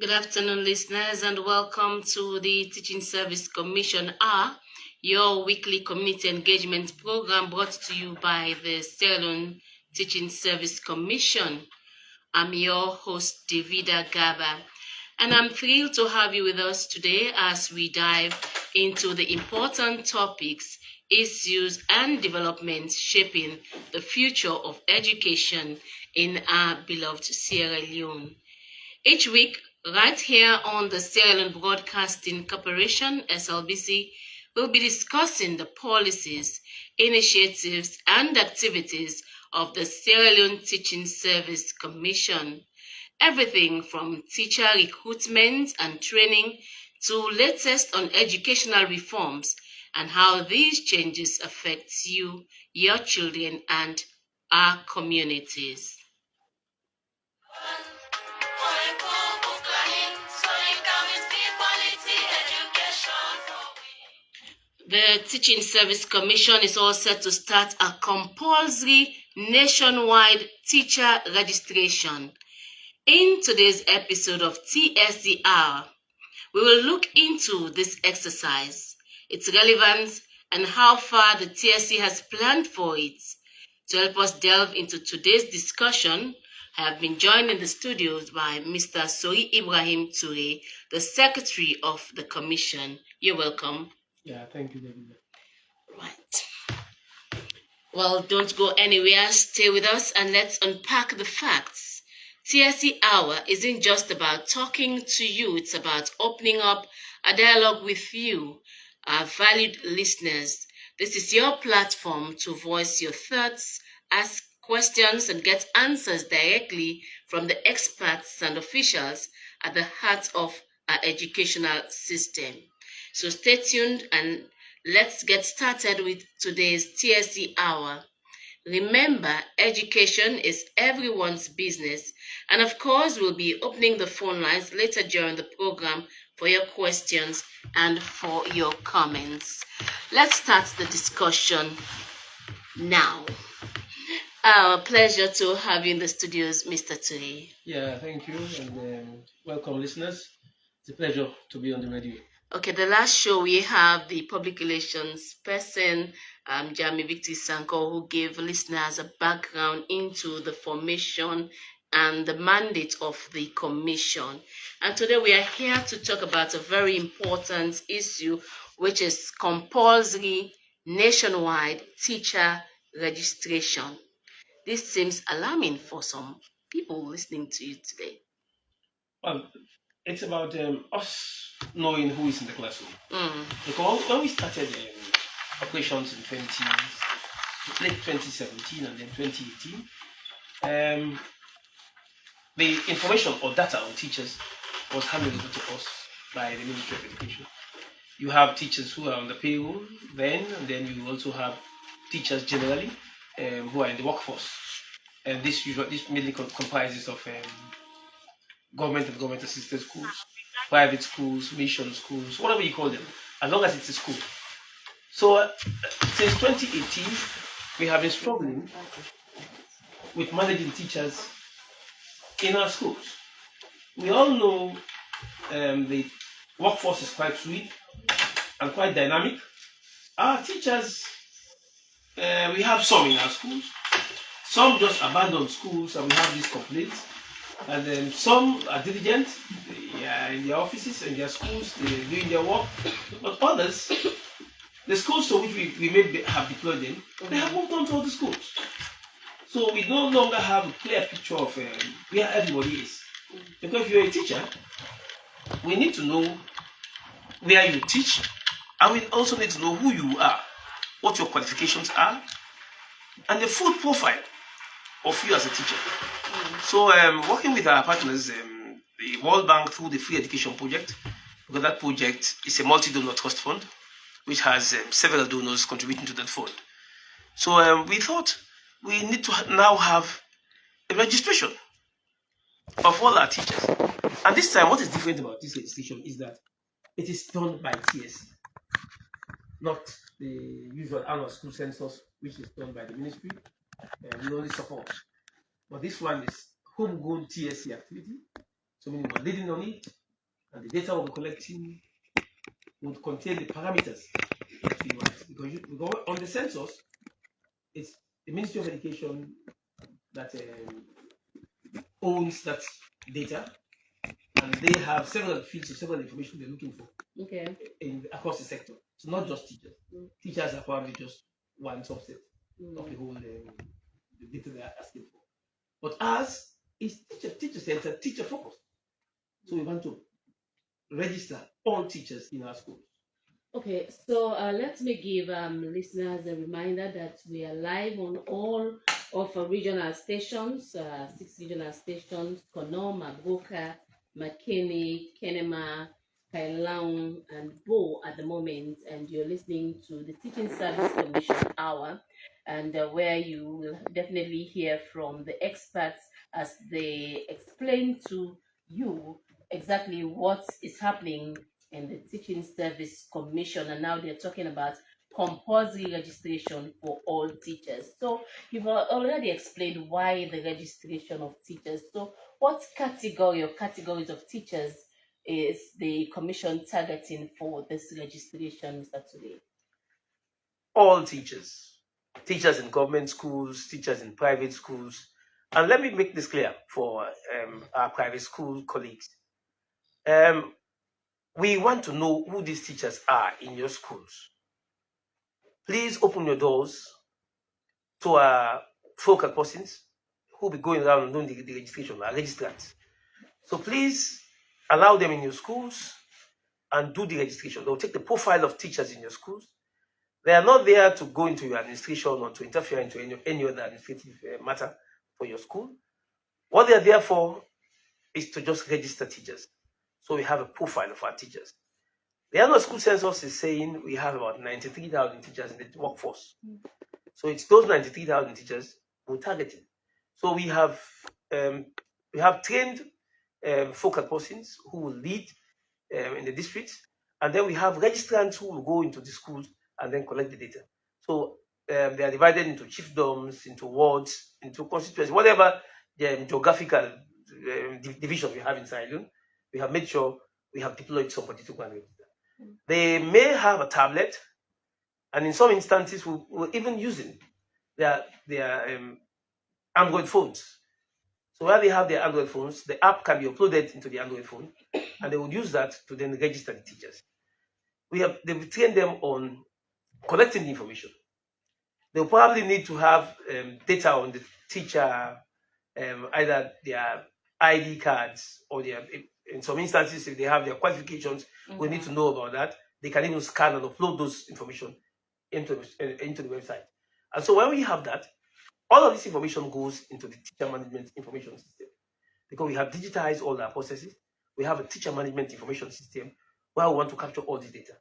Good afternoon, listeners, and welcome to the Teaching Service Commission Hour, your weekly community engagement program brought to you by the Sierra Leone Teaching Service Commission. I'm your host, Davida Gaba, and I'm thrilled to have you with us today as we dive into the important topics, issues, and developments shaping the future of education in our beloved Sierra Leone. Each week, right here on the Sierra Leone Broadcasting Corporation, SLBC, we'll be discussing the policies, initiatives, and activities of the Sierra Leone Teaching Service Commission. Everything from teacher recruitment and training to latest on educational reforms and how these changes affect you, your children, and our communities. The Teaching Service Commission is all set to start a compulsory nationwide teacher registration. In today's episode of TSCR, we will look into this exercise, its relevance, and how far the TSC has planned for it. To help us delve into today's discussion, I have been joined in the studios by Mr. Soi Ibrahim Toure, the Secretary of the Commission. You're welcome. Yeah, thank you, David. Right. Well, don't go anywhere. Stay with us and let's unpack the facts. TSC Hour isn't just about talking to you. It's about opening up a dialogue with you, our valued listeners. This is your platform to voice your thoughts, ask questions, and get answers directly from the experts and officials at the heart of our educational system. So stay tuned and let's get started with today's TSC Hour. Remember, education is everyone's business. And of course, we'll be opening the phone lines later during the program for your questions and for your comments. Let's start the discussion now. Our pleasure to have you in the studios, Mr. Toure. Yeah, thank you, and welcome, listeners. It's a pleasure to be on the radio. Okay, the last show we have the public relations person, Jami Victor Sanko, who gave listeners a background into the formation and the mandate of the commission. And today we are here to talk about a very important issue, which is compulsory nationwide teacher registration. This seems alarming for some people listening to you today. Well, it's about us knowing who is in the classroom. Mm. Because when we started operations in late 2017 and then 2018, the information or data on teachers was handed over to us by the Ministry of Education. You have teachers who are on the payroll then, and then you also have teachers generally who are in the workforce. And this mainly comprises of government and government-assisted schools, private schools, mission schools, whatever you call them, as long as it's a school. So since 2018, we have been struggling with managing teachers in our schools. We all know the workforce is quite fluid and quite dynamic. Our teachers, we have some in our schools. Some just abandon schools and we have these complaints. And then some are diligent in their offices, in their schools, they're doing their work. But others, the schools to which we may have deployed them, they have moved on to other schools. So we no longer have a clear picture of where everybody is. Because if you're a teacher, we need to know where you teach, and we also need to know who you are, what your qualifications are, and the full profile of you as a teacher. So working with our partners, the World Bank through the Free Education Project, because that project is a multi-donor trust fund, which has several donors contributing to that fund. So we thought we need to now have a registration of all our teachers. And this time, what is different about this registration is that it is done by TSC, not the usual annual school census, which is done by the ministry. We only support. But this one is homegrown TSC activity. So meaning we're leading on it, and the data we're collecting would contain the parameters that we want. Because on the census, it's the Ministry of Education that owns that data, and they have several fields of several information they're looking for across the sector. So not just teachers. Teachers are probably just one subset of the whole the data they are asking for. But ours is teacher-centered, teacher-focused. So we want to register all teachers in our schools. Okay, so let me give listeners a reminder that we are live on all of our regional stations, 6 regional stations: Kono, Magoka, McKinney, Kenema, Kailaung, and Bo at the moment. And you're listening to the Teaching Service Commission Hour, and where you will definitely hear from the experts as they explain to you exactly what is happening in the Teaching Service Commission, and now they're talking about compulsory registration for all teachers. So you've already explained why the registration of teachers. So what category or categories of teachers is the commission targeting for this registration, Mr. Today? All teachers. Teachers in government schools, teachers in private schools. And let me make this clear for our private school colleagues. We want to know who these teachers are in your schools. Please open your doors to our focal persons who will be going around and doing the registration, our registrants. So please allow them in your schools and do the registration. They'll take the profile of teachers in your schools. They are not there to go into your administration or to interfere into any other administrative matter for your school. What they are there for is to just register teachers. So we have a profile of our teachers. The annual school census is saying we have about 93,000 teachers in the workforce. So it's those 93,000 teachers we're targeting. So we have trained focal persons who will lead in the districts, and then we have registrants who will go into the schools and then collect the data. So they are divided into chiefdoms, into wards, into constituencies, whatever the geographical division we have in Sierra. We have made sure we have deployed somebody to go and register. They may have a tablet, and in some instances we're even using their Android phones. So where they have their Android phones, the app can be uploaded into the Android phone, and they would use that to then register the teachers. They've trained them on collecting the information. They'll probably need to have data on the teacher, either their ID cards or in some instances, if they have their qualifications, we need to know about that. They can even scan and upload those information into the website. And so when we have that, all of this information goes into the teacher management information system. Because we have digitized all our processes, we have a teacher management information system where we want to capture all this data.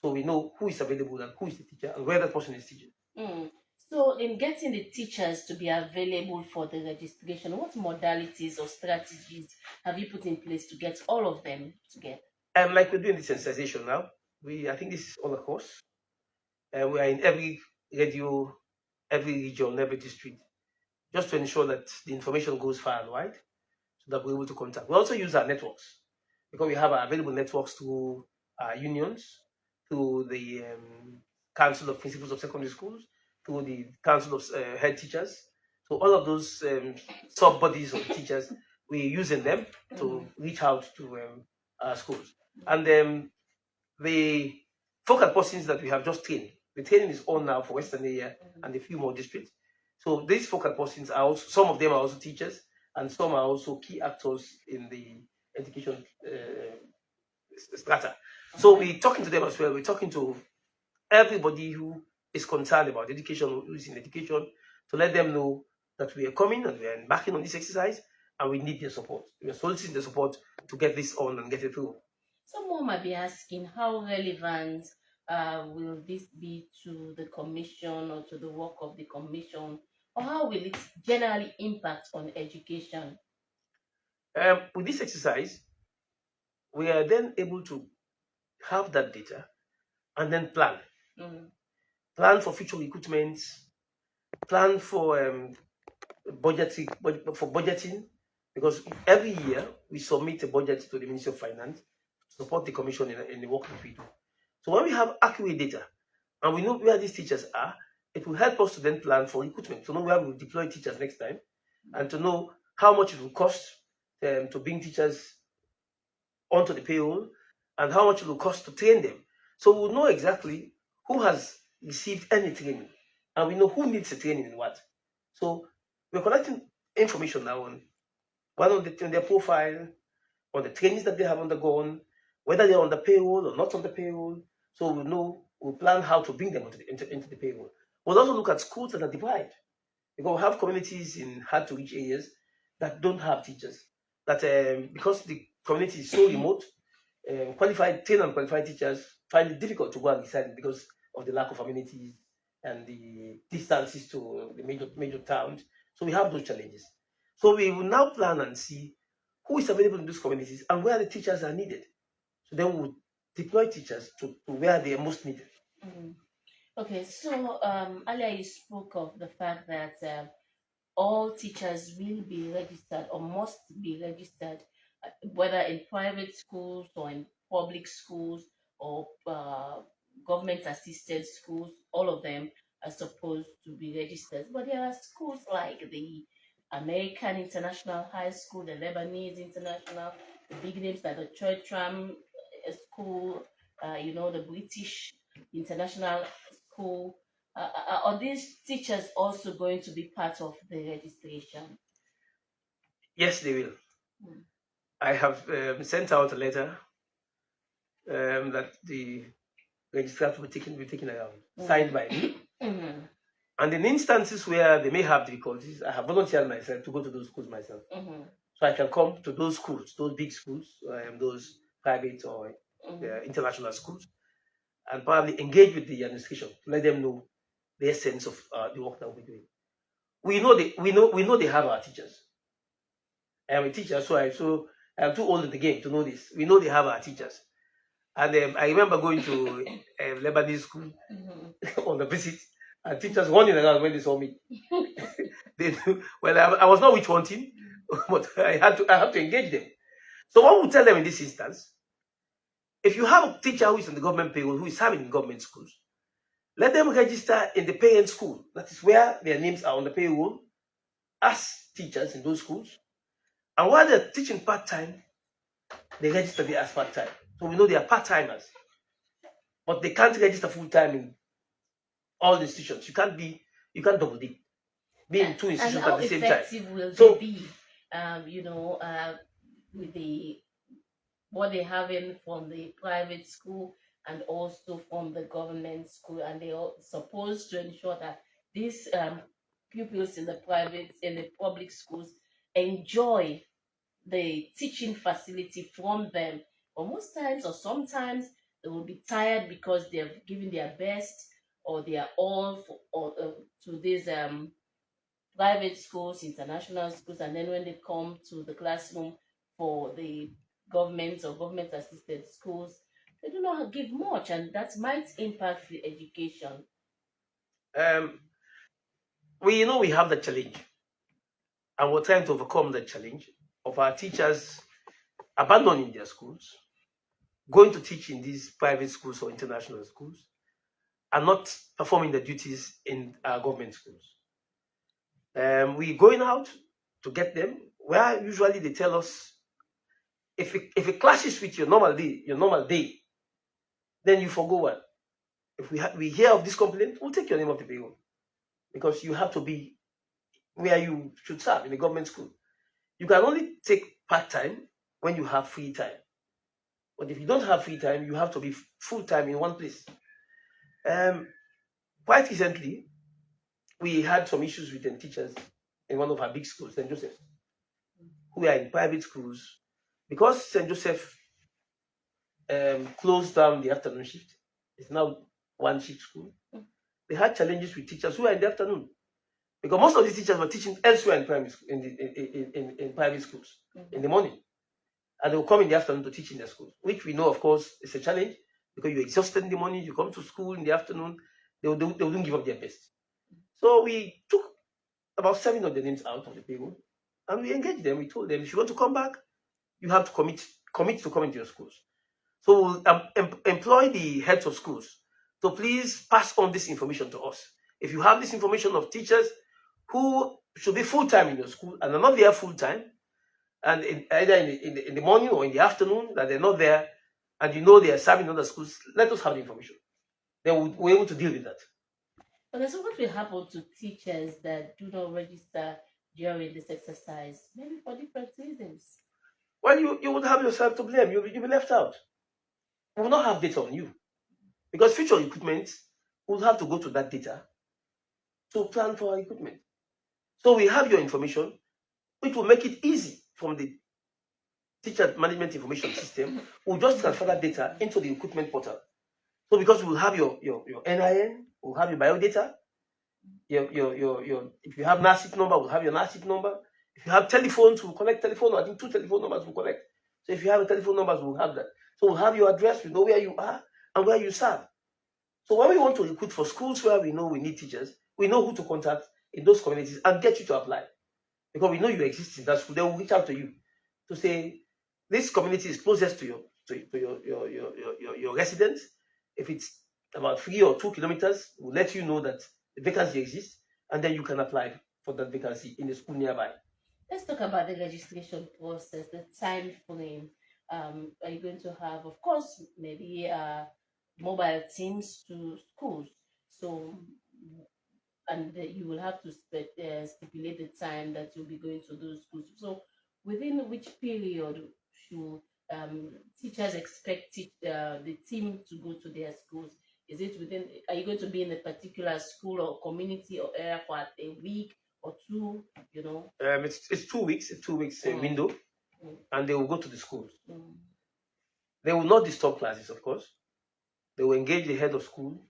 So we know who is available and who is the teacher and where that person is teaching. So in getting the teachers to be available for the registration, what modalities or strategies have you put in place to get all of them together? Like we're doing the sensitization now. I think this is all across. We are in every radio, every region, every district, just to ensure that the information goes far and wide so that we're able to contact. We also use our networks because we have our available networks through our unions, through the Council of Principals of Secondary Schools, through the Council of Head Teachers. So all of those sub-bodies of teachers, we're using them to reach out to our schools. And the focal persons that we have just trained, the training is on now for Western area and a few more districts. So these focal persons are also, some of them are also teachers, and some are also key actors in the education strata. So we're talking to them as well. We're talking to everybody who is concerned about education, who is in education, to let them know that we are coming and we are embarking on this exercise and we need their support. We are soliciting the support to get this on and get it through. Someone might be asking, how relevant will this be to the commission or to the work of the commission, or how will it generally impact on education? With this exercise, we are then able to have that data and then plan. Plan for future recruitment, plan for budgeting, because every year we submit a budget to the Ministry of Finance to support the commission in the work that we do. So when we have accurate data and we know where these teachers are, it will help us to then plan for recruitment, to know where we will deploy teachers next time, and to know how much it will cost to bring teachers onto the payroll and how much it will cost to train them. So we'll know exactly who has received any training and we know who needs the training and what. So we're collecting information now on their profile, on the trainings that they have undergone, whether they're on the payroll or not on the payroll. So we'll plan how to bring them into the payroll. We'll also look at schools that are deprived, because we have communities in hard to reach areas that don't have teachers. That because the community is so remote, trained and qualified teachers find it difficult to go and reside because of the lack of amenities and the distances to the major towns. So we have those challenges. So we will now plan and see who is available in those communities and where the teachers are needed. So then we'll deploy teachers to where they are most needed. Okay, so earlier you spoke of the fact that all teachers will be registered or must be registered, whether in private schools or in public schools or government assisted schools. All of them are supposed to be registered. But there are schools like the American International High School, the Lebanese International, the big names like the Choitram School, the British International School. Are these teachers also going to be part of the registration? Yes, they will. I have sent out a letter that the registrars will be taken around, signed by me. And in instances where they may have difficulties, I have volunteered myself to go to those schools myself. So I can come to those schools, those big schools, those private or international schools, and probably engage with the administration to let them know the essence of the work that we're doing. We know they have our teachers. I am a teacher, so I'm too old in the game to know this. We know they have our teachers. And I remember going to Lebanese school on a visit, and teachers running around when they saw me. They knew, well, I was not witch hunting, but I had to engage them. So what we tell them in this instance, if you have a teacher who is on the government payroll, who is serving in government schools, let them register in the parent school. That is where their names are on the payroll as teachers in those schools. And while they're teaching part-time, they register there as part-time. So we know they are part-timers. But they can't register full-time in all the institutions. You can't double dip. Be in two institutions at the same time. How effective will they be, with what they're having from the private school and also from the government school, and they are supposed to ensure that these pupils in the public schools enjoy the teaching facility from them. But most times or sometimes they will be tired because they've given their best or they are all to these private schools, international schools, and then when they come to the classroom for the government or government assisted schools, they do not give much, and that might impact the education. We have the challenge, and we're trying to overcome the challenge of our teachers abandoning their schools, going to teach in these private schools or international schools, and not performing their duties in our government schools. We're going out to get them, where usually they tell us, if it clashes with your normal day, then you forgo one. If we hear of this complaint, we'll take your name off the payroll, because you have to be where you should serve in a government school. You can only take part-time when you have free time. But if you don't have free time, you have to be full-time in one place. Quite recently, we had some issues with the teachers in one of our big schools, St. Joseph, who are in private schools. Because St. Joseph closed down the afternoon shift, it's now one shift school. They had challenges with teachers who are in the afternoon, because most of these teachers were teaching elsewhere in primary school, in private schools in the morning, and they will come in the afternoon to teach in their schools, which we know, of course, is a challenge, because you're exhausted in the morning, you come to school in the afternoon, they wouldn't give up their best. So we took about 7 of the names out of the payroll, and we engaged them. We told them, if you want to come back, you have to commit to coming to your schools. So we'll employ the heads of schools to please pass on this information to us. If you have this information of teachers who should be full-time in your school and are not there full-time, and either in the morning or in the afternoon, that they're not there, and you know they are serving other schools, let us have the information. Then we're able to deal with that. Okay, so what will happen to teachers that do not register during this exercise, maybe for different reasons? Well, you would have yourself to blame. You'll be left out. We will not have data on you. Because future equipment will have to go to that data to plan for our equipment. So we have your information, which will make it easy from the teacher management information system. We'll just transfer that data into the equipment portal. So because we'll have your NIN, we'll have your biodata, if you have NASIP number, we'll have your NASIP number. If you have telephones, we'll collect telephone. I think 2 telephone numbers we'll collect. So if you have a telephone numbers, we'll have that. So we'll have your address, we know where you are and where you serve. So when we want to recruit for schools where we know we need teachers, we know who to contact in those communities and get you to apply. Because we know you exist in that school, they will reach out to you to say, this community is closest to your residence. If it's about 3 or 2 kilometers, we'll let you know that the vacancy exists, and then you can apply for that vacancy in the school nearby. Let's talk about the registration process, the time frame. Are you going to have, of course, maybe mobile teams to schools? So, and you will have to stipulate the time that you'll be going to those schools. So, within which period should teachers expect the team to go to their schools? Is it within? Are you going to be in a particular school or community or area for a week or 2? You know. It's 2 weeks. A 2 weeks window, and they will go to the schools. Mm. They will not disturb classes, of course. They will engage the head of school,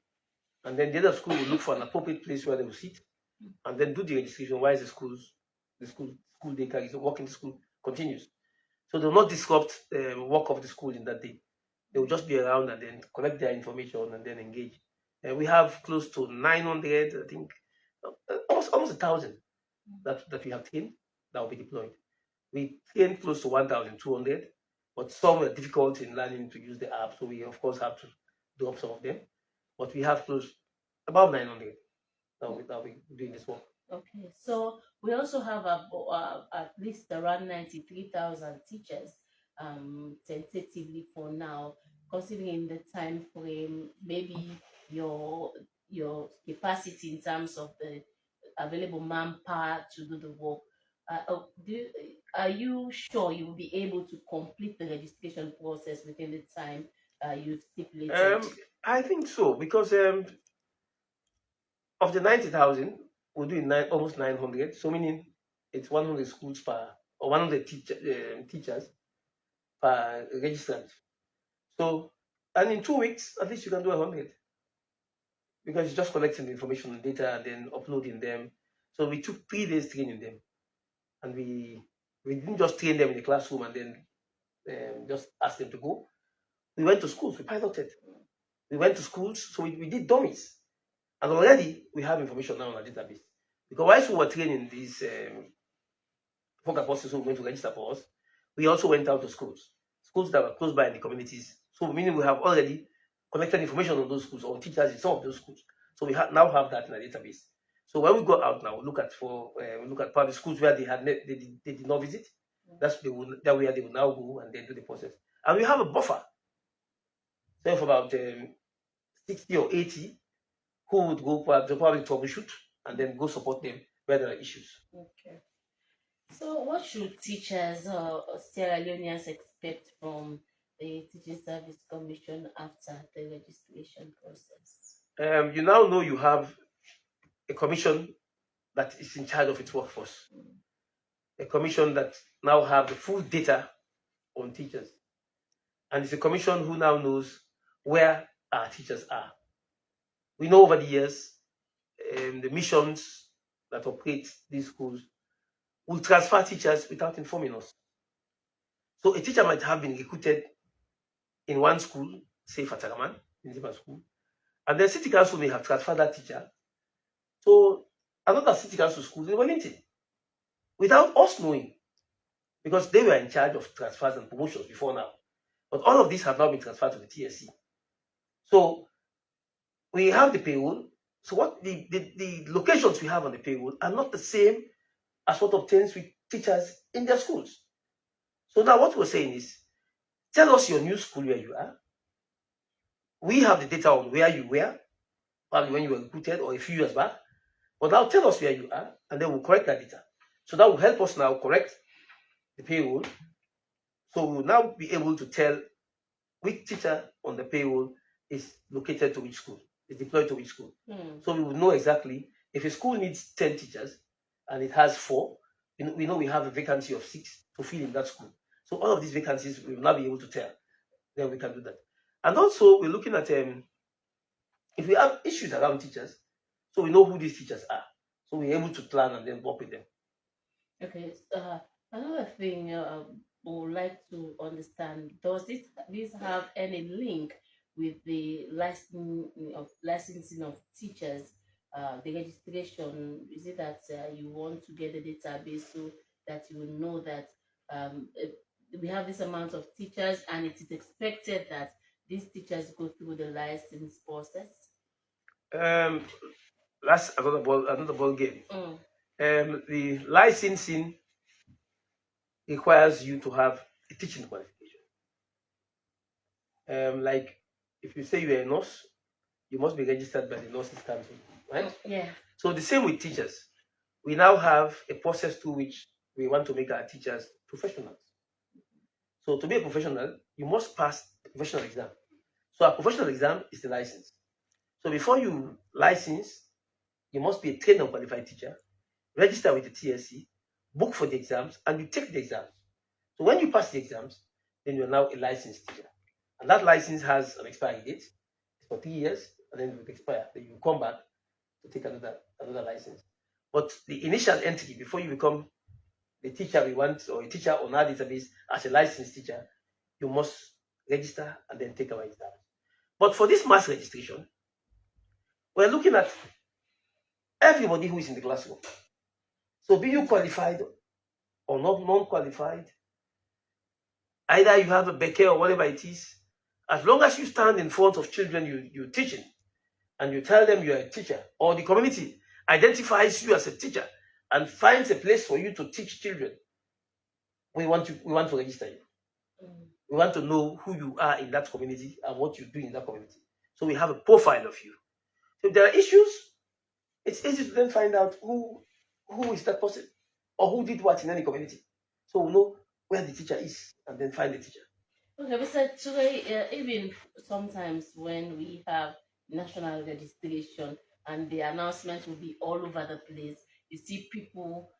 and then the other school will look for an appropriate place where they will sit, and then do the registration while the school day carries work in the school continues. So they will not disrupt work of the school in that day. They will just be around and then collect their information and then engage. And we have close to 900, I think, almost 1,000 that we have trained that will be deployed. We trained close to 1,200, but some were difficult in learning to use the app, so we of course have to drop some of them. But we have close about 900 that will be doing this work. Okay, so we also have at least around 93,000 teachers, tentatively for now, considering the time frame, maybe your capacity in terms of the available manpower to do the work. Are you sure you will be able to complete the registration process within the time you've stipulated? I think so, because of the 90,000, we're doing almost 900. So meaning it's 100 schools or 100 teachers per registrant. So, and in 2 weeks, at least you can do 100, because it's just collecting the information and data and then uploading them. So we took 3 days training them, and we didn't just train them in the classroom and then just ask them to go. We went to schools, we piloted. We went to schools, so we did dummies. And already we have information now on our database. Because whilst we were training these folk apostles who were going to register for us, we also went out to schools that were close by in the communities. So meaning we have already collected information on those schools, or teachers in some of those schools. So we now have that in our database. So when we go out now, we look at probably schools where they did not visit. That's where they will now go and then do the process. And we have a buffer. So of about 60 or 80 who would go probably troubleshoot and then go support them where there are issues. Okay. So what should teachers or Sierra Leoneans expect from the Teaching Service Commission after the registration process? You now know you have a commission that is in charge of its workforce. A commission that now have the full data on teachers. And it's a commission who now knows where our teachers are. We know over the years, the missions that operate these schools will transfer teachers without informing us. So a teacher might have been recruited in one school, say Fataraman, in Zimba school, and then City Council may have transferred that teacher to another City Council school in Wellington without us knowing. because they were in charge of transfers and promotions before now. But all of these have now been transferred to the TSC. So we have the payroll. So what the locations we have on the payroll are not the same as what obtains with teachers in their schools. So now what we're saying is, tell us your new school where you are. We have the data on where you were, probably when you were recruited or a few years back. But now tell us where you are, and then we'll correct that data. So that will help us now correct the payroll. So we'll now be able to tell which teacher on the payroll is located to which school, is deployed to which school. So we will know exactly if a school needs 10 teachers and it has 4, we know we have a vacancy of 6 to fill in that school. So all of these vacancies we will now be able to tell. Then we can do that. And also we're looking at if we have issues around teachers, so we know who these teachers are. So we're able to plan and then work with them. Okay. Another thing we would like to understand: does this have any link with the licensing of teachers? The registration, is it that you want to get the database so that you will know that we have this amount of teachers and it is expected that these teachers go through the license process? That's another ball game. The licensing requires you to have a teaching qualification. Like if you say you're a nurse, you must be registered by the Nurses Council, right? Yeah. So the same with teachers. We now have a process through which we want to make our teachers professionals. So to be a professional, you must pass the professional exam. So a professional exam is the license. So before you license, you must be a trained and qualified teacher, register with the TSC, book for the exams, and you take the exams. So when you pass the exams, then you're now a licensed teacher. And that license has an expiry date. It's for 3 years, and then it will expire. Then you come back to take another license. But the initial entry, before you become the teacher we want, or a teacher on our database as a licensed teacher, you must register and then take our exam. But for this mass registration, we're looking at everybody who is in the classroom. So be you qualified or not non-qualified, either you have a Becker or whatever it is, as long as you stand in front of children you're teaching and you tell them you're a teacher, or the community identifies you as a teacher and finds a place for you to teach children, we want to register you. We want to know who you are in that community and what you do in that community. So we have a profile of you. So if there are issues, it's easy to then find out who is that person or who did what in any community. So we know where the teacher is and then find the teacher. Okay, but today, even sometimes when we have national registration and the announcement will be all over the place, you see people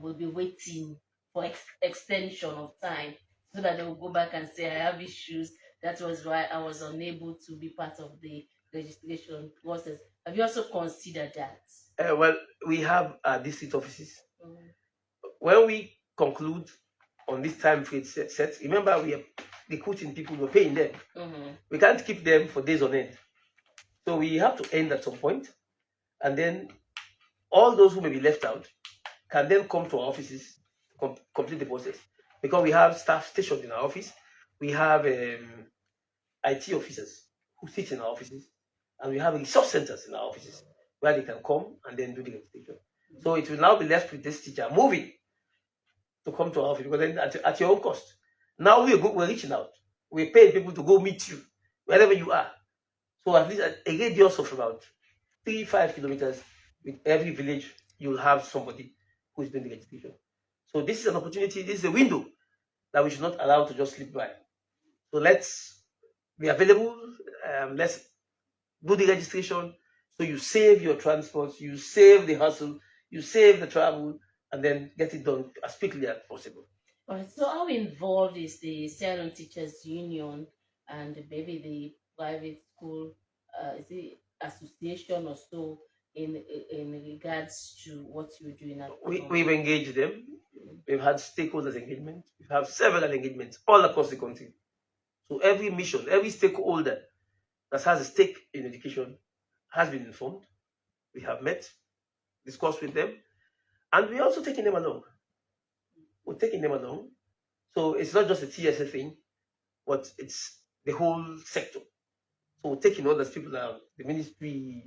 will be waiting for extension of time so that they will go back and say, I have issues. That was why I was unable to be part of the registration process. Have you also considered that? Well, we have district offices. When we conclude on this time frame set, remember we are recruiting people, we're paying them. We can't keep them for days on end. So we have to end at some point, and then all those who may be left out can then come to our offices to complete the process. Because we have staff stationed in our office, we have IT officers who sit in our offices, and we have resource centers in our offices where they can come and then do the registration. So it will now be left with this teacher moving to come to our office, because then at your own cost. Now we're reaching out. We're paying people to go meet you wherever you are. So at least at a radius of about 3-5 kilometers, with every village, you'll have somebody who is doing the registration. So this is an opportunity, this is a window that we should not allow to just slip by. So let's be available, let's do the registration, so you save your transport, you save the hustle, you save the travel, and then get it done as quickly as possible. All right, so how involved is the Sierra Leone Teachers Union and maybe the private school, is it association or so, in regards to what you're doing at We've engaged them. We've had stakeholders engagement. We have several engagements all across the country. So every mission, every stakeholder that has a stake in education has been informed. We have met, discussed with them, and we're also taking them along. We're taking them along So it's not just a TSA thing, but it's the whole sector. So taking all those people down, the ministry,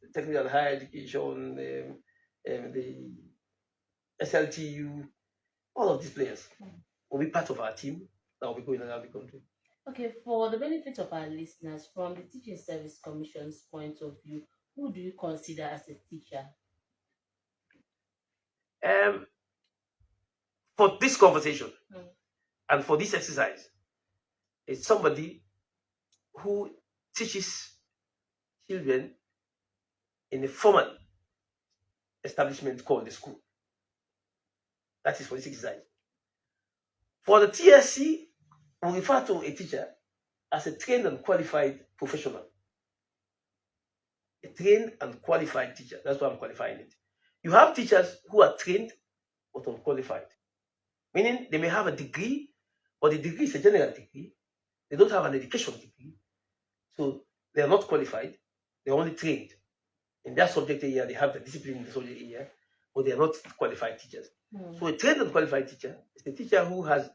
the technical and higher education, the SLTU, all of these players will be part of our team that will be going around the country. Okay, for the benefit of our listeners, from the Teaching Service Commission's point of view, who do you consider as a teacher? For this conversation Mm. and for this exercise, it's somebody who teaches children in a formal establishment called the school. That is for this exercise. For the TSC, we refer to a teacher as a trained and qualified professional. A trained and qualified teacher. That's why I'm qualifying it. You have teachers who are trained but unqualified, meaning they may have a degree, but the degree is a general degree. They don't have an education degree, so they are not qualified. They're only trained in their subject area. They have the discipline in the subject area, but they are not qualified teachers. So a trained and qualified teacher is a teacher who has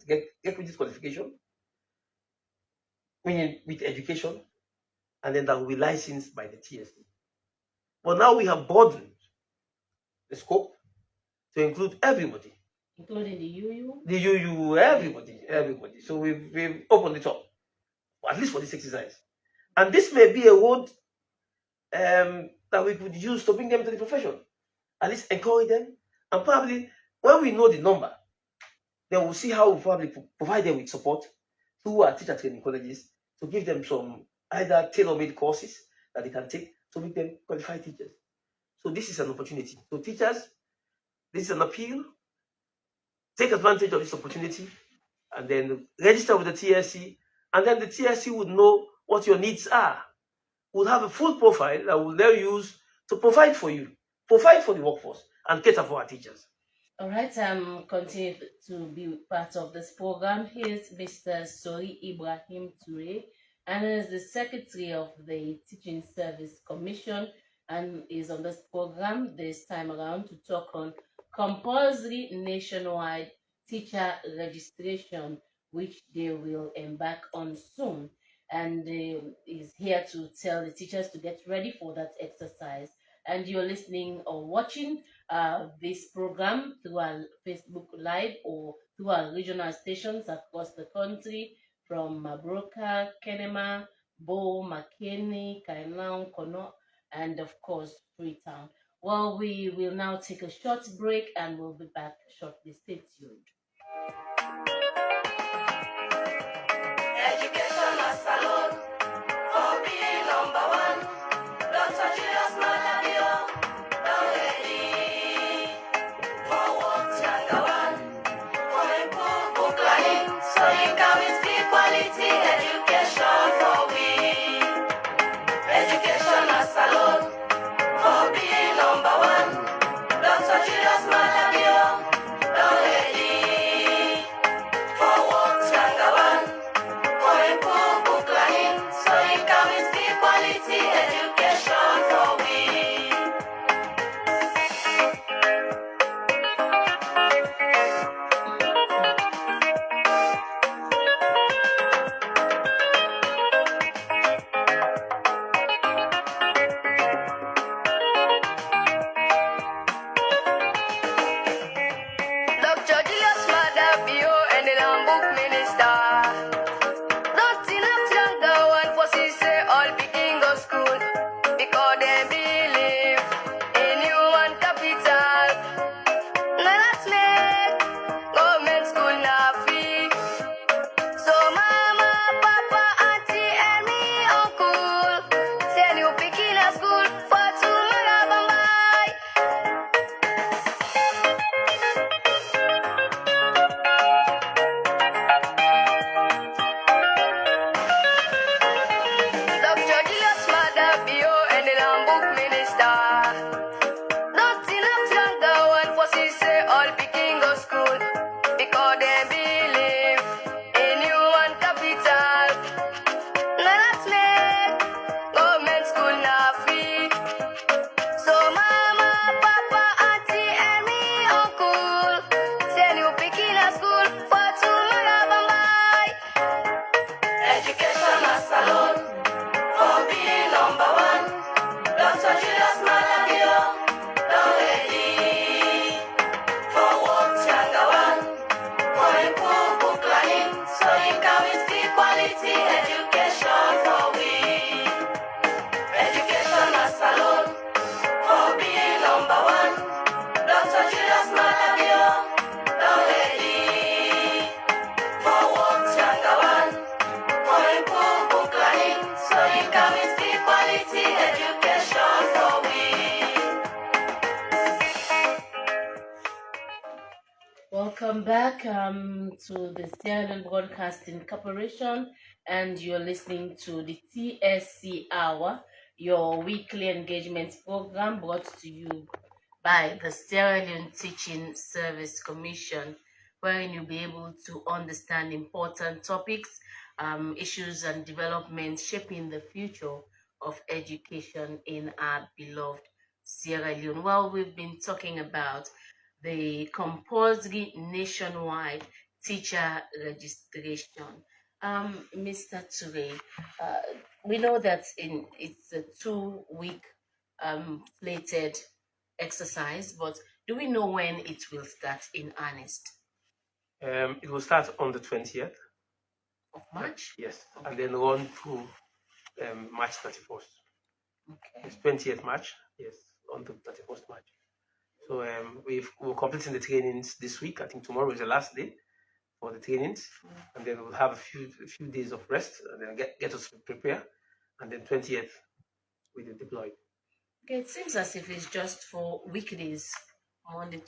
requisite qualification, meaning with education, and then that will be licensed by the TSC. But now we have broadened the scope to include everybody. Including the UU? The UU, everybody. So we've opened it up, at least for this exercise. And this may be a road that we could use to bring them to the profession, at least encourage them. And probably when we know the number, then we'll see how we probably provide them with support through our teacher training colleges to give them some either tailor-made courses that they can take to make them qualified teachers. So this is an opportunity. So teachers, this is an appeal. Take advantage of this opportunity and then register with the TSC, and then the TSC would know what your needs are. We'll have a full profile that we'll then use to provide for you, provide for the workforce, and cater for our teachers. All right, continue to be part of this program. Here's Mr. Sori Ibrahim Toure, and is the Secretary of the Teaching Service Commission, and is on this program this time around to talk on compulsory nationwide teacher registration, which they will embark on soon. And is here to tell the teachers to get ready for that exercise. And you're listening or watching this program through our Facebook Live or through our regional stations across the country, from Mabroka, Kenema, Bo, McKinney, Kailan, Kono, and of course Freetown. Well, we will now take a short break and we'll be back shortly. Stay tuned. Educational salon for being number one. Dr. Julius Malabio, now ready for what younger one. For improved book learning, so you can receive quality education for we. Educational salon for being number one. Dr. Julius Malabio, now ready Educational salon for being number one. Dr. Julius Malagio, don't ready for work Changawan, for improved book learning, so you can receive quality education for we. Educational salon for being number one. Dr. Julius Malagio, don't ready for work Changawan, for improved book learning, so you can receive quality education for we. Welcome back to the Sierra Leone Broadcasting Corporation, and you're listening to the TSC Hour, your weekly engagement program brought to you by the Sierra Leone Teaching Service Commission, wherein you'll be able to understand important topics, issues, and developments shaping the future of education in our beloved Sierra Leone. Well, we've been talking about the compulsory nationwide teacher registration. Mr. Ture, we know that it's a 2 week slated exercise, but do we know when it will start in earnest? It will start on the 20th. Of March? Yes, and then run through March 31st. Okay. It's 20th March. Yes, on to 31st March. So we're completing the trainings this week. I think tomorrow is the last day for the trainings, and then we'll have a few days of rest, and then get us prepare, and then 20th we will deploy. Okay, it seems as if it's just for weekdays, Monday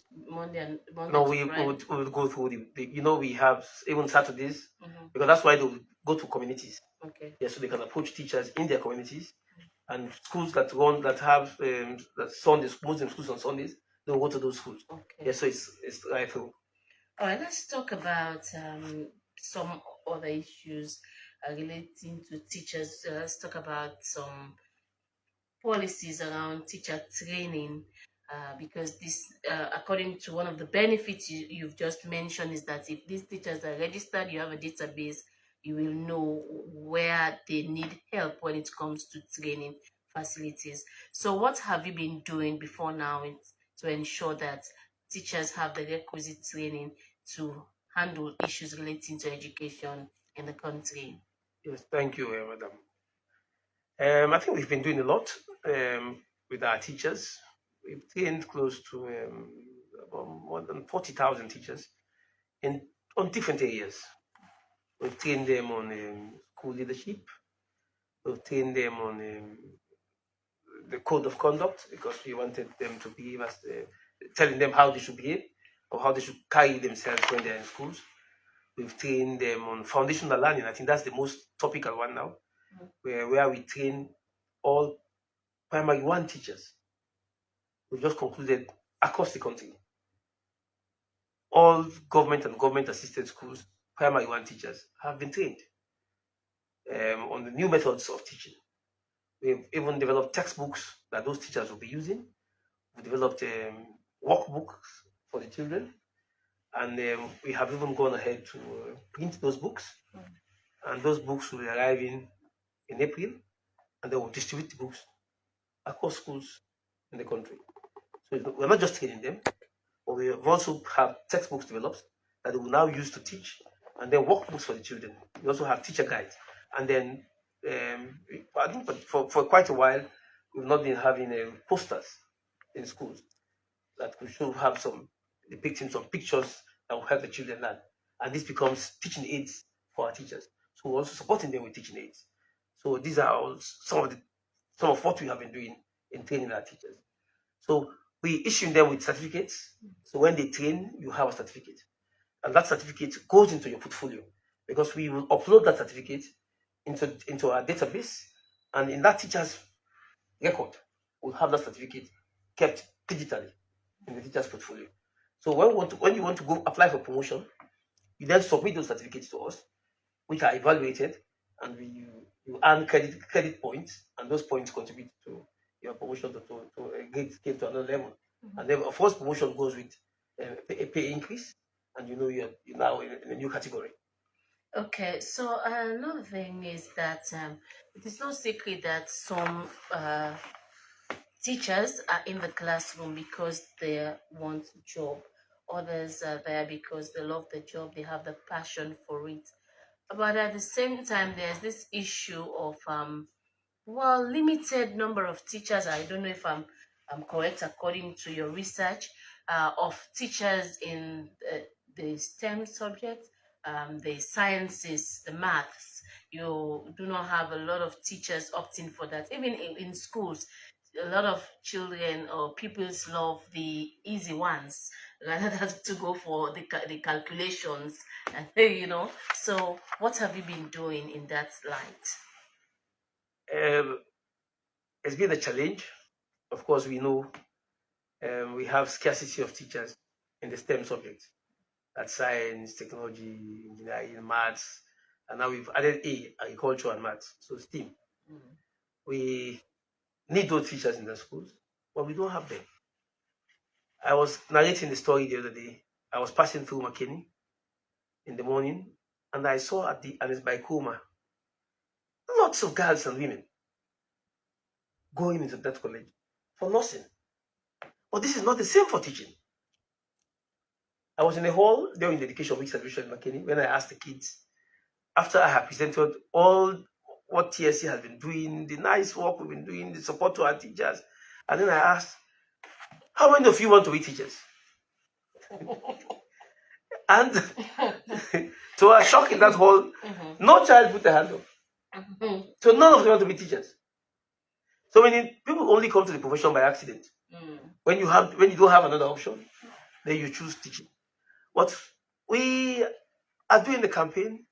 No, to we Friday. would go through we have even Saturdays, Mhm. because that's why they will go to communities. Okay. Yes, so they can approach teachers in their communities, and schools that have that Sundays, Muslim schools on Sundays, they will go to those schools. Okay. Yes, so it's right through. All right, let's talk about some other issues relating to teachers. Let's talk about some policies around teacher training, because this, according to one of the benefits you've just mentioned, is that if these teachers are registered, you have a database, you will know where they need help when it comes to training facilities. So what have you been doing before now to ensure that teachers have the requisite training to handle issues relating to education in the country? Yes, thank you, madam. I think we've been doing a lot with our teachers. We've trained close to about more than 40,000 teachers on different areas. We've trained them on school leadership. We've trained them on the code of conduct, because we wanted them to behave as telling them how they should behave or how they should carry themselves when they're in schools. We've trained them on foundational learning. I think that's the most topical one now, where we train all primary one teachers. We've just concluded across the country. All government and government assisted schools, primary one teachers have been trained on the new methods of teaching. We've even developed textbooks that those teachers will be using. We developed workbooks for the children, and we have even gone ahead to print those books. And those books will be arriving in April, and they will distribute the books across schools in the country. So we're not just training them, but we have also have textbooks developed that they will now use to teach, and then workbooks for the children. We also have teacher guides, and then I think for quite a while we've not been having posters in schools that could have some depicting some pictures that will help the children learn, and this becomes teaching aids for our teachers. So we're also supporting them with teaching aids. So these are all some of what we have been doing in training our teachers. So we issue them with certificates. So when they train, you have a certificate, and that certificate goes into your portfolio, because we will upload that certificate into our database, and in that teacher's record, we'll have that certificate kept digitally in the teacher's portfolio. So when you want to go apply for promotion, you then submit those certificates to us, which are evaluated, and you earn credit points, and those points contribute to your promotion to get to another level. And then, of course, promotion goes with a pay increase, and you're now in a new category. Okay, so another thing is that it is no secret that some teachers are in the classroom because they want a job. Others are there because they love the job, they have the passion for it. But at the same time, there's this issue of limited number of teachers. I don't know if I'm correct according to your research of teachers in the STEM subject, the sciences, the maths. You do not have a lot of teachers opting for that. Even in schools, a lot of children or pupils love the easy ones rather than to go for the calculations. So what have you been doing in that light? Um, it's been a challenge. Of course, we know we have scarcity of teachers in the STEM subjects. That's science, technology, engineering, maths, and now we've added agriculture and maths, so STEAM. Mm. We need those teachers in the schools, but we don't have them. I was narrating the story the other day. I was passing through McKinney in the morning, and I saw and it's by Kuma, lots of girls and women going into that college for nursing. But this is not the same for teaching. I was in the hall during the Education Week celebration in McKinney when I asked the kids, after I had presented all what TSC has been doing, the nice work we've been doing, the support to our teachers, and then I asked, how many of you want to be teachers? And to our shock in that hall, no child put their hand up. So none of them want to be teachers. So many people only come to the profession by accident. When you don't have another option, then you choose teaching. What we are doing the campaign,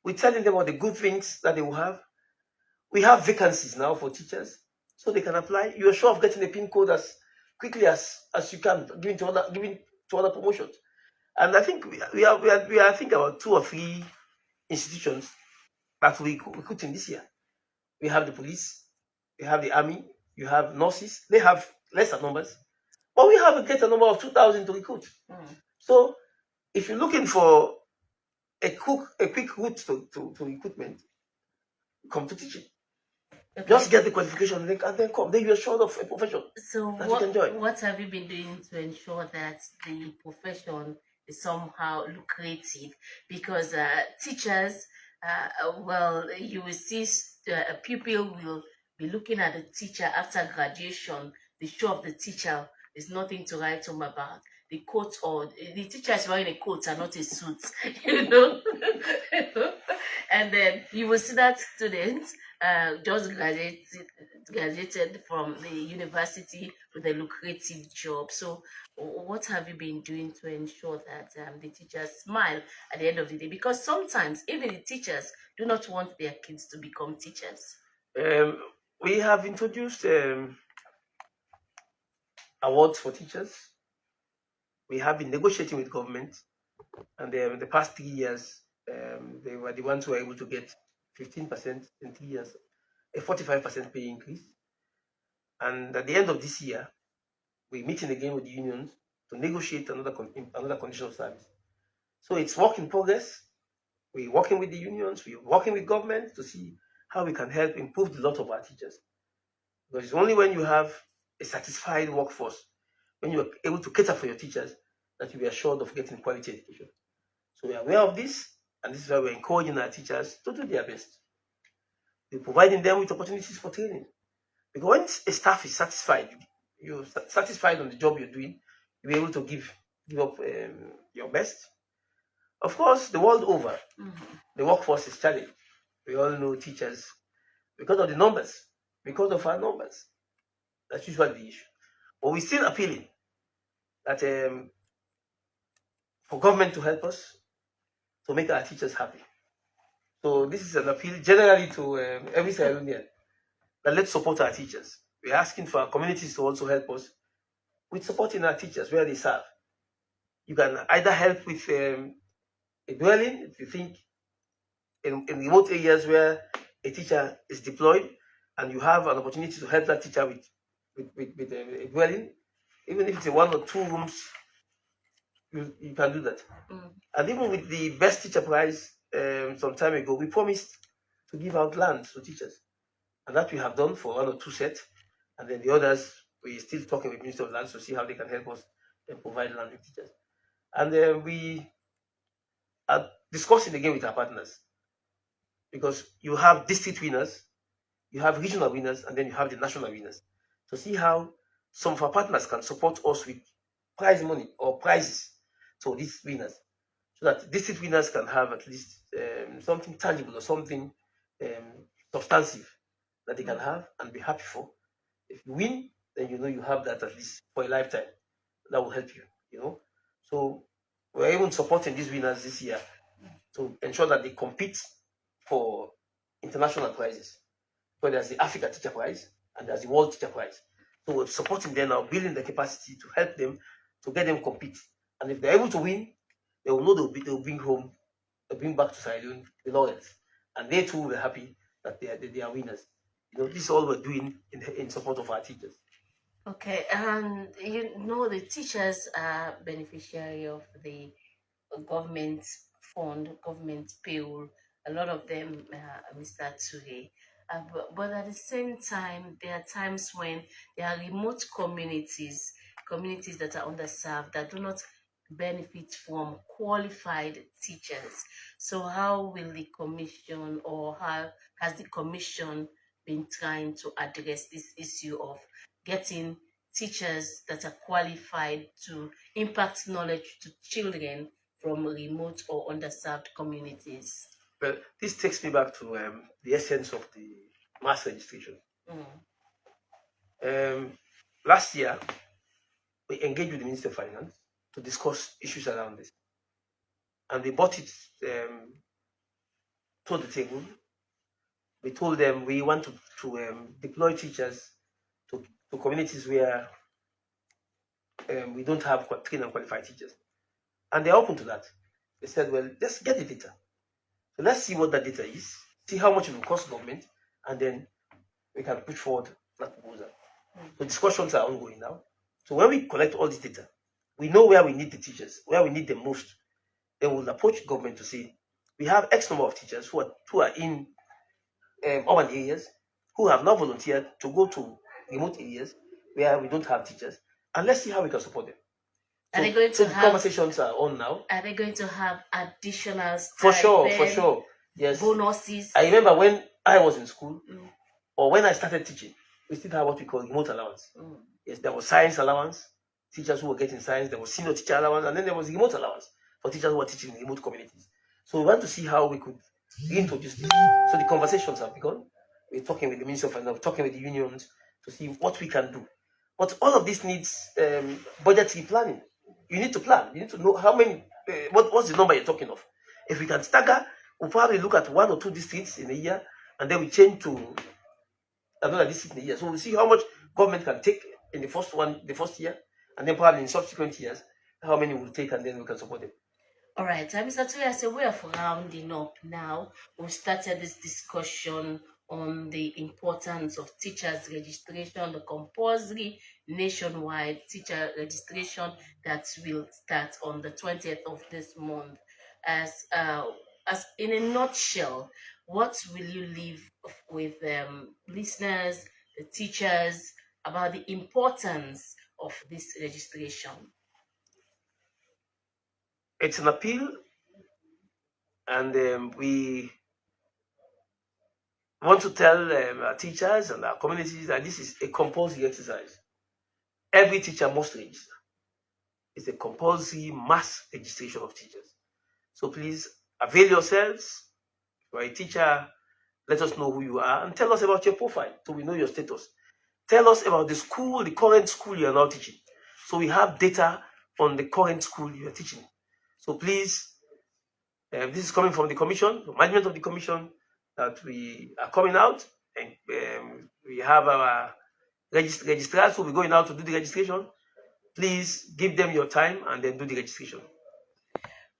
we're telling them all the good things that they will have. We have vacancies now for teachers, so they can apply. You are sure of getting a PIN code as quickly as you can, giving to other promotions. And I think we are I think about 2 or 3 institutions that we recruiting this year. We have the police, we have the army, you have nurses. They have lesser numbers, but we have a greater number of 2,000 to recruit. So if you're looking for a quick route to recruitment, come to teaching. Okay. Just get the qualification and then come. Then you're sure of a profession. So that you can join. what have you been doing to ensure that the profession is somehow lucrative? Because teachers, you will see a pupil will be looking at the teacher after graduation. The show of the teacher is nothing to write home about. The coat or the teacher is wearing a coat and not a suit, you know. And then you will see that student just graduated from the university with a lucrative job. So what have you been doing to ensure that the teachers smile at the end of the day? Because sometimes even the teachers do not want their kids to become teachers. We have introduced awards for teachers. We have been negotiating with government, and the past 3 years, they were the ones who were able to get 15% in 3 years, a 45% pay increase. And at the end of this year, we're meeting again with the unions to negotiate another condition of service. So it's work in progress. We're working with the unions, we're working with government to see how we can help improve the lot of our teachers. Because it's only when you have a satisfied workforce, when you're able to cater for your teachers, that you'll be assured of getting quality education. So we are aware of this, and this is why we're encouraging our teachers to do their best. We're providing them with opportunities for training. Because when a staff is satisfied, you're satisfied on the job you're doing, you'll be able to give up your best. Of course, the world over, the workforce is challenged. We all know teachers, because of the numbers, because of our numbers. That's usually the issue. But we're still appealing that for government to help us to make our teachers happy. So this is an appeal generally to every Sierra Leonean that let's support our teachers. We're asking for our communities to also help us with supporting our teachers where they serve. You can either help with a dwelling, if you think in remote areas where a teacher is deployed and you have an opportunity to help that teacher with a dwelling, even if it's a 1 or 2 rooms, you can do that. And even with the best teacher prize, some time ago, we promised to give out land to teachers, and that we have done for 1 or 2 sets, and then the others we're still talking with Minister of Lands to see how they can help us and provide land to teachers. And we are discussing again with our partners, because you have district winners, you have regional winners, and then you have the national winners, to see how some of our partners can support us with prize money or prizes to these winners, so that district winners can have at least something tangible or something substantive that they can have and be happy for. If you win, then you know you have that at least for a lifetime. That will help you, you know. So we're even supporting these winners this year to ensure that they compete for international prizes. So there's the Africa Teacher Prize and there's the World Teacher Prize. So we're supporting them now, building the capacity to help them, to get them compete. And if they're able to win, they will know they'll bring home, they'll bring back to Sierra Leone the laurels. And they too will be happy that they are winners. You know, this is all we're doing in support of our teachers. Okay, and you know the teachers are beneficiary of the government fund, government payroll. A lot of them, Mr. Ture. But at the same time, there are times when there are remote communities, communities that are underserved, that do not benefit from qualified teachers. So how will the commission, or how has the commission been trying to address this issue of getting teachers that are qualified to impact knowledge to children from remote or underserved communities? Well, this takes me back to the essence of the mass registration. Last year, we engaged with the Minister of Finance to discuss issues around this. And we brought it to the table. We told them we want to deploy teachers to communities where we don't have trained and qualified teachers. And they're open to that. They said, well, let's get the data. So let's see what that data is, see how much it will cost government, and then we can put forward that proposal. So discussions are ongoing now. So when we collect all this data, we know where we need the teachers, where we need them most. Then we'll approach government to say, we have X number of teachers who are in urban areas, who have not volunteered to go to remote areas where we don't have teachers, and let's see how we can support them. Are they going to the have conversations are on now. Are they going to have additional For sure, stipend, yes. bonuses? I remember when I was in school, or when I started teaching, we still have what we call remote allowance. Yes, there was science allowance, teachers who were getting science, there was senior teacher allowance, and then there was remote allowance for teachers who were teaching in remote communities. So we want to see how we could reintroduce this. So the conversations have begun. We're talking with the Minister of Finance, talking with the unions to see what we can do. But all of this needs budgetary planning. You need to plan. You need to know how many, what's the number you're talking of. If we can stagger, we'll probably look at 1 or 2 districts in a year, and then we change to another district in a year. So we'll see how much government can take in the first year, and then probably in subsequent years, how many will take, and then we can support them. All right, Mr. Ture, as a way of rounding up now, we started this discussion on the importance of teachers registration, the compulsory nationwide teacher registration that will start on the 20th of this month. As in a nutshell, what will you leave with listeners, the teachers, about the importance of this registration? It's an appeal, and we want to tell our teachers and our communities that this is a compulsory exercise. Every teacher must register. It's a compulsory mass registration of teachers. So please avail yourselves. If you're a teacher, let us know who you are and tell us about your profile so we know your status. Tell us about the school, the current school you are now teaching. So we have data on the current school you are teaching. So please, this is coming from the commission, the management of the commission, that we are coming out, and we have our registrars who will be going out to do the registration. Please give them your time and then do the registration.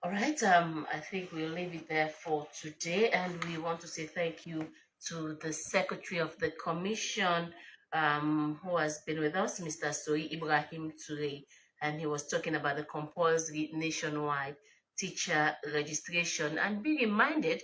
All right, I think we'll leave it there for today, and we want to say thank you to the Secretary of the Commission, who has been with us, Mr. Soy Ibrahim Ture, and he was talking about the compulsory nationwide teacher registration. And be reminded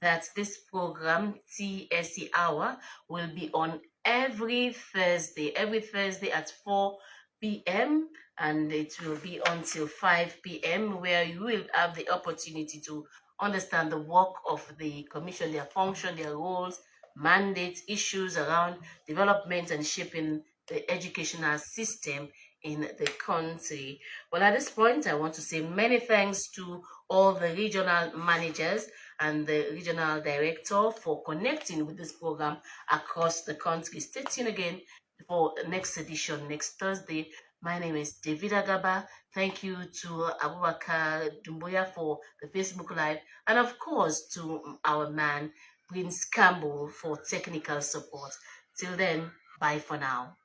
that this program, TSC Hour, will be on every Thursday at 4 p.m. and it will be until 5 p.m. where you will have the opportunity to understand the work of the commission, their function, their roles, mandates, issues around development and shaping the educational system in the country. Well, at this point, I want to say many thanks to all the regional managers and the regional director for connecting with this program across the country. Stay tuned again for the next edition next Thursday. My name is David Agaba. Thank you to Abubakar Dumboya for the Facebook Live, and of course to our man Prince Campbell for technical support. Till then, bye for now.